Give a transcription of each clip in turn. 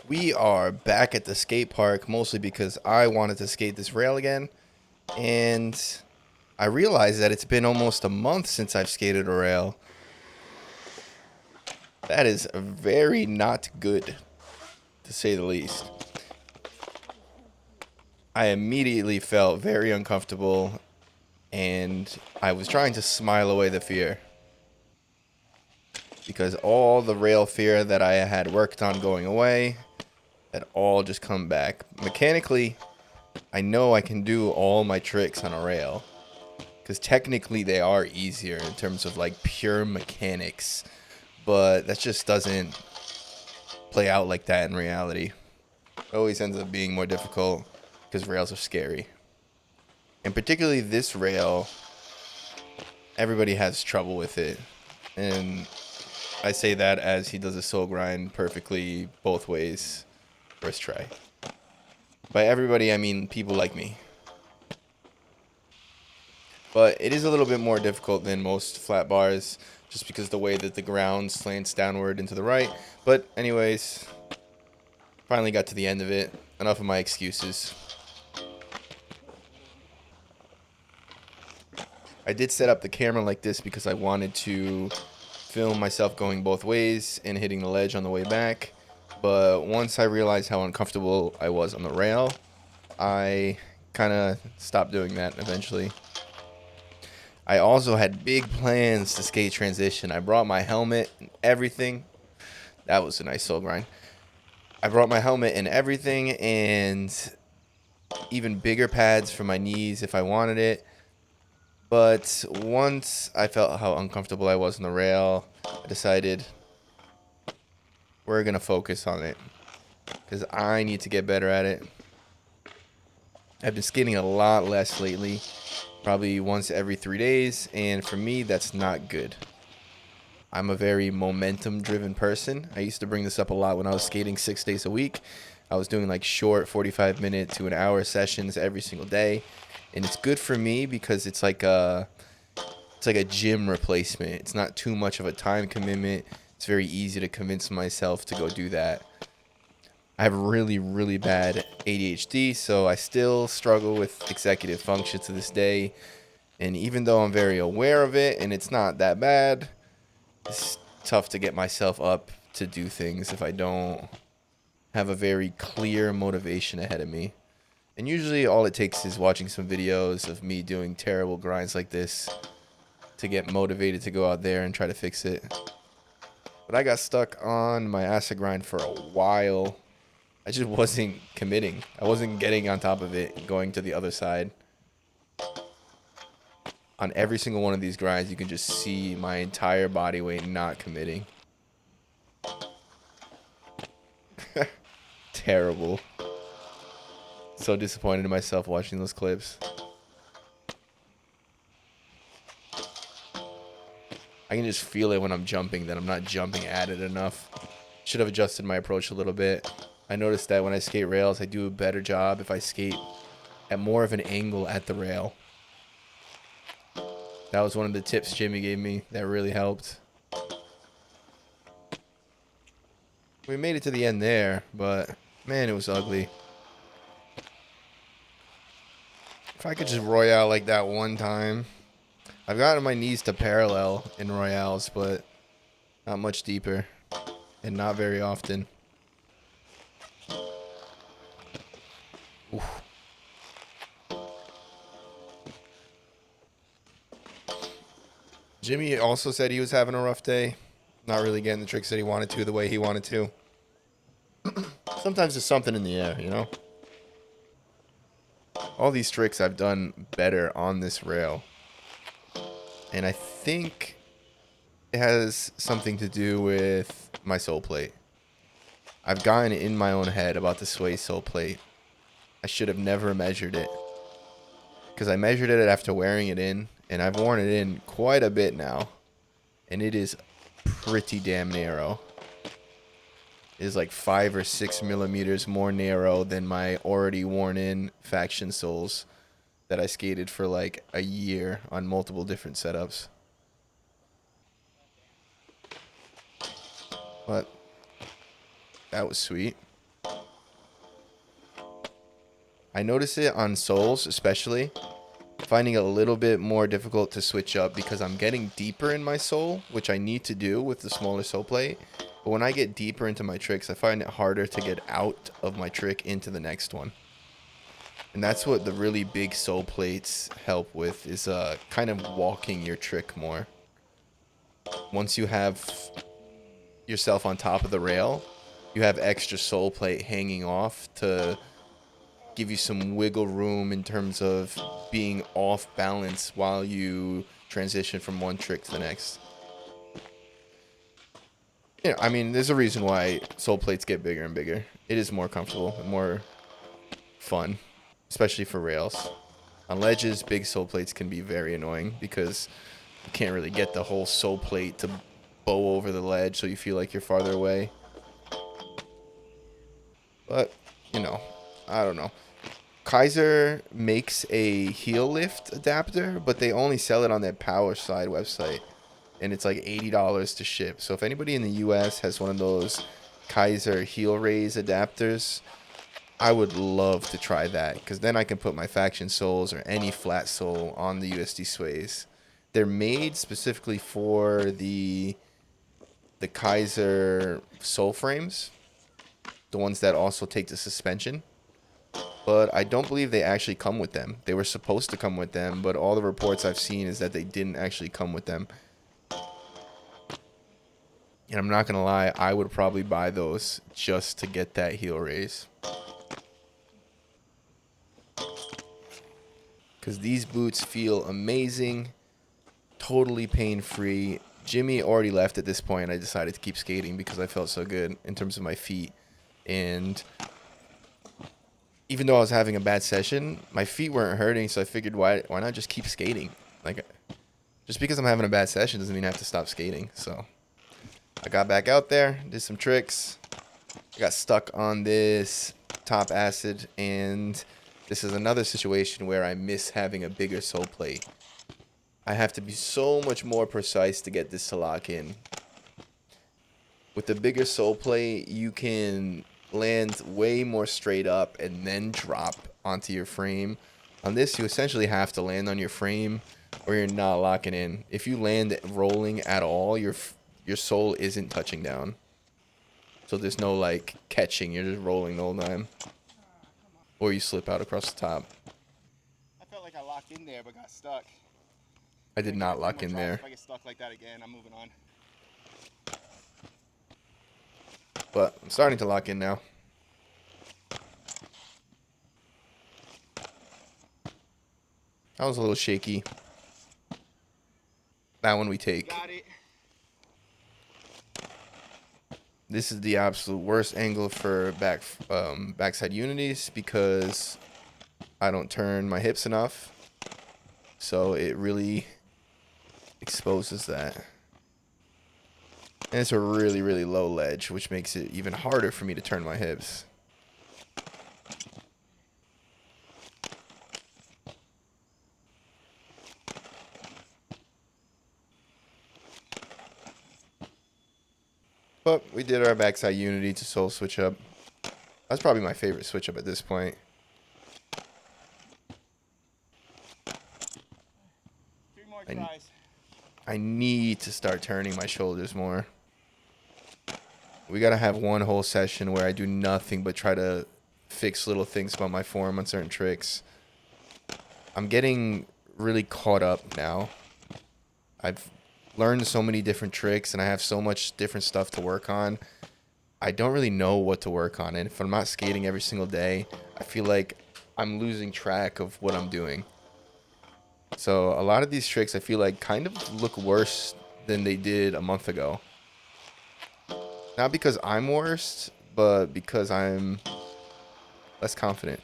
We are back at the skate park mostly because I wanted to skate this rail again, and I realized that it's been almost a month since I've skated a rail. That is very not good, to say the least. I immediately felt very uncomfortable, and I was trying to smile away the fear. Because all the rail fear that I had worked on going away had all just come back. Mechanically, I know I can do all my tricks on a rail. Because technically they are easier in terms of like pure mechanics. But that just doesn't play out like that in reality. It always ends up being more difficult because rails are scary. And particularly this rail, everybody has trouble with it. And I say that as he does a soul grind perfectly both ways. First try. By everybody, I mean people like me. But it is a little bit more difficult than most flat bars, just because the way that the ground slants downward into the right. But anyways, finally got to the end of it. Enough of my excuses. I did set up the camera like this because I wanted to film myself going both ways and hitting the ledge on the way back. But once I realized how uncomfortable I was on the rail, I kind of stopped doing that eventually. I also had big plans to skate transition. I brought my helmet and everything. That was a nice soul grind. I brought my helmet and everything and even bigger pads for my knees if I wanted it. But once I felt how uncomfortable I was on the rail, I decided we're going to focus on it because I need to get better at it. I've been skating a lot less lately, probably once every 3 days, and for me, that's not good. I'm a very momentum-driven person. I used to bring this up a lot when I was skating 6 days a week. I was doing like short 45-minute to an hour sessions every single day, and it's good for me because it's like a gym replacement. It's not too much of a time commitment. It's very easy to convince myself to go do that. I have really, really bad ADHD, so I still struggle with executive function to this day. And even though I'm very aware of it and it's not that bad, it's tough to get myself up to do things if I don't have a very clear motivation ahead of me. And usually all it takes is watching some videos of me doing terrible grinds like this to get motivated to go out there and try to fix it. But I got stuck on my acid grind for a while. I just wasn't committing. I wasn't getting on top of it and going to the other side. On every single one of these grinds, you can just see my entire body weight not committing. Terrible. So disappointed in myself watching those clips. I can just feel it when I'm jumping that I'm not jumping at it enough. Should have adjusted my approach a little bit. I noticed that when I skate rails, I do a better job if I skate at more of an angle at the rail. That was one of the tips Jimmy gave me that really helped. We made it to the end there, but man, it was ugly. If I could just royale like that one time. I've gotten my knees to parallel in royales, but not much deeper and not very often. Oof. Jimmy also said he was having a rough day. Not really getting the tricks that he wanted to the way he wanted to. Sometimes there's something in the air, you know? All these tricks I've done better on this rail. And I think it has something to do with my sole plate. I've gotten in my own head about the sway sole plate. I should have never measured it. Because I measured it after wearing it in, and I've worn it in quite a bit now. And it is pretty damn narrow. It is like 5 or 6 millimeters more narrow than my already worn in faction soles that I skated for like a year on multiple different setups. But that was sweet. I notice it on soles especially. Finding it a little bit more difficult to switch up because I'm getting deeper in my sole, which I need to do with the smaller sole plate. But when I get deeper into my tricks, I find it harder to get out of my trick into the next one. And that's what the really big sole plates help with, is kind of walking your trick more. Once you have yourself on top of the rail, you have extra sole plate hanging off to give you some wiggle room in terms of being off balance while you transition from one trick to the next. Yeah, I mean, there's a reason why sole plates get bigger and bigger. It is more comfortable and more fun, especially for rails. On ledges, big sole plates can be very annoying because you can't really get the whole sole plate to bow over the ledge, so you feel like you're farther away. But, you know, I don't know. Kizer makes a heel lift adapter, but they only sell it on their Power Side website, and it's like $80 to ship. So if anybody in the US has one of those Kizer heel raise adapters, I would love to try that, because then I can put my faction soles or any flat sole on the USD sways. They're made specifically for the Kizer sole frames, the ones that also take the suspension. But I don't believe they actually come with them. They were supposed to come with them, but all the reports I've seen is that they didn't actually come with them. And I'm not going to lie, I would probably buy those just to get that heel raise. Because these boots feel amazing, totally pain-free. Jimmy already left at this point. I decided to keep skating because I felt so good in terms of my feet. And even though I was having a bad session, my feet weren't hurting, so I figured why not just keep skating? Like, just because I'm having a bad session doesn't mean I have to stop skating. So I got back out there, did some tricks. I got stuck on this top acid, and this is another situation where I miss having a bigger sole plate. I have to be so much more precise to get this to lock in. With the bigger sole plate, you can land way more straight up and then drop onto your frame. On this, you essentially have to land on your frame or you're not locking in. If you land rolling at all, your sole isn't touching down. So there's no like catching, you're just rolling the whole time. Or you slip out across the top. I felt like I locked in there but got stuck. I did not lock in there. If I get stuck like that again, I'm moving on. But I'm starting to lock in now. That was a little shaky. That one we take. Got it. This is the absolute worst angle for backside unities because I don't turn my hips enough. So it really exposes that. And it's a really, really low ledge, which makes it even harder for me to turn my hips. But we did our backside unity to sole switch up. That's probably my favorite switch up at this point. 3 more tries. I need to start turning my shoulders more. We gotta have one whole session where I do nothing but try to fix little things about my form on certain tricks. I'm getting really caught up now. I've learned so many different tricks and I have so much different stuff to work on. I don't really know what to work on, and if I'm not skating every single day, I feel like I'm losing track of what I'm doing. So a lot of these tricks I feel like kind of look worse than they did a month ago. Not because I'm worse, but because I'm less confident.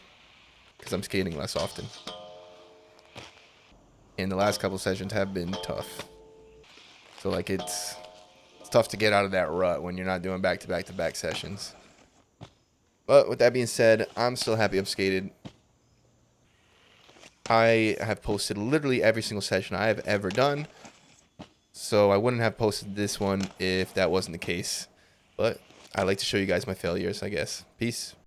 Because I'm skating less often. And the last couple sessions have been tough. So like it's tough to get out of that rut when you're not doing back-to-back sessions. But with that being said, I'm still happy I've skated. I have posted literally every single session I have ever done. So I wouldn't have posted this one if that wasn't the case. But I like to show you guys my failures, I guess. Peace.